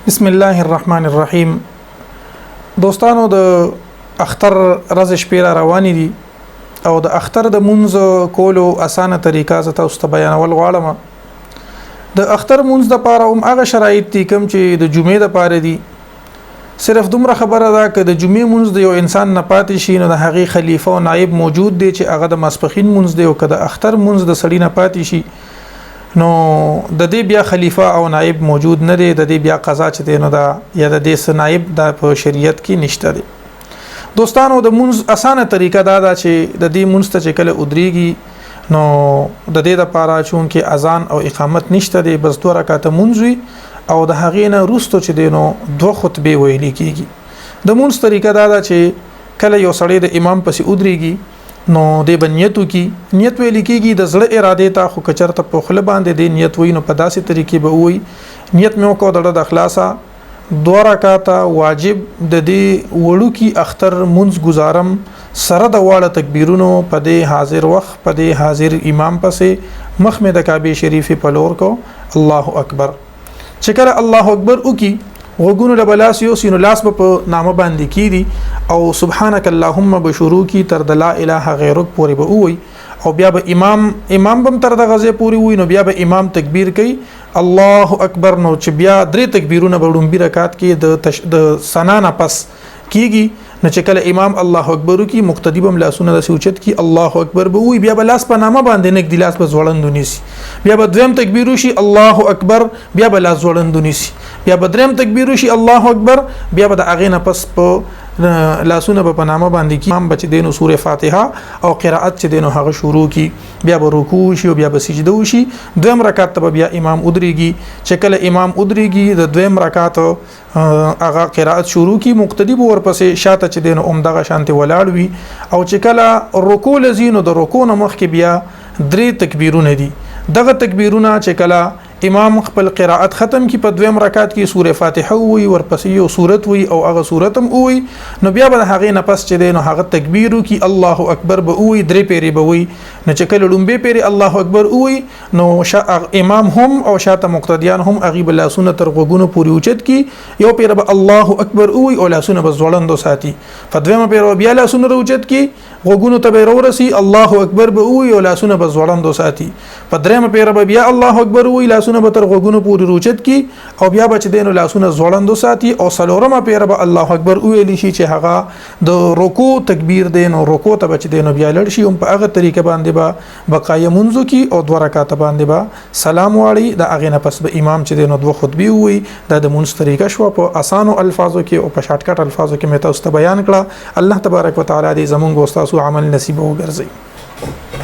بسم الله الرحمن الرحیم. دوستانو د اختر ورځ شپه روانې دي او د اختر د منځ کولو اسانه طریقه زه تاسو ته بیانول غواړم. د اختر منځ د پاره هغه شرایط دي کوم چې د جمعې د پاره دي. صرف دومره خبره ده چې د جمعې منځ د یو انسان نه پاتې شي نو د هغې خلیفہ او نائب موجود دی چې هغه د ماسپخین منځ دی او که د اختر منځ د سړی نه پاتې شي نو د دې بیا خلیفہ او نائب موجود نه دی، د دې بیا قضا چې دی نو دا یا د دې نائب د په شریعت کې نشته دی. دوستانو د منځ اسانه طریقه دا ده چې د دې منځ ته چې کله ودرېږي نو د دې لپاره چونکې اذان او اقامت نشته دی، بس 2 رکعاته منځ وي او د هغې نه وروسته چې دی نو 2 خطبې ویلې کېږي. د منځ طریقه دا ده چې کله یو سړی د امام پسې ودرېږي نو د بنیتو کې نیت ویل کېږي د زړه اراده ته، خو کچرته په خله باندې د نیت وینو په داسې طریقې به وي نیت مې وکړ د اخلاصا 2 رکعاته واجب د دې وړو کې اختر منځ گزارم سره د واړه تکبیرونو په دې حاضر وخت په دې حاضر امام پسې مخ مې د کعبه شریفه په لور کو الله اکبر. چې کله الله اکبر وکي وګونو له بلاس یو سینو لاس په نامه باندې کیدی او سبحانك اللهم بشروع کی تر د لا اله غیرک پورې به وي او بیا به امام بم تر د غزه پورې وي نو بیا به امام تکبیر کوي الله اکبر نو چې بیا 3 تکبیرونه به وړم رکعات کې د ثنا نه پس کیږي نو چې کله امام الله اکبر کی مقتدی بم لاسونه د سوچت کی الله اکبر به وي بیا به لاس په نامه باندې نک دی لاس په زوړندونی سي بیا به دویم تکبیر وشي الله اکبر بیا به لاس زوړندونی سي بیا به دریم تکبیر وشي الله اکبر بیا به د اغه نه پس په لاسونه په نامه باندې کی امام بچ دینو سوره فاتحه او قرائت چې دینو هغه شروع کی بیا به رکوع شي بیا به سجده وشي دویم رکعت ته بیا امام ودرېږي چې کله امام ودرېږي د دویم رکعت هغه قرائت شروع کی مقتدی به ورپسې شاته چې دینو عمدغه شانته ولاړ وي او چې کله رکوع لزینو د رکوع نه مخکې بیا 3 تکبیرونه دي. دغه تکبیرونه چې کله امام خپل قرائت ختم کی په دویم رکعت کې سوره فاتحه وي ورپسې یو سورت وي او هغه سورت هم وي نو بیا به هغه نه پس چې دینو هغه تکبیر کی الله اکبر به وي 3 پیری به وي نو چې کله لومبه پیری الله اکبر وي نو امام هم او شاته مقتدیان هم غیب لاسونه تر غوګونو پوری اوچت کی یو پیر به الله اکبر وي او لاسونه به زوړندو ساتي په دویمه پیر بیا لاسونه اوچت کی غوګونو ته به ورسي الله اکبر به وي او لاسونه به زوړندو ساتي په دریمه پیر بیا الله اکبر وي لاسونه به تر غوګونو پوری روچت کی او بیا بچ دینو لاسونه زوړندو ساتي او سلورمه پیر به الله اکبر ویل شي چې هغه د رکوع تکبیر دین او رکوع ته بچ دینو بیا لړ شي هم په هغه طریقه باندې به بقای منځو کی او 2 رکعات باندې به سلام واړي د هغه نه پس به امام چې دینو 2 خطبه وي د منځ طریقه شو په اسانو الفاظو کې او په شارټ کټ الفاظو کې مې تاسو ته بیان کړه. الله تبارک وتعالى دې زمونږ او تاسو عمل نصیب وګرځي.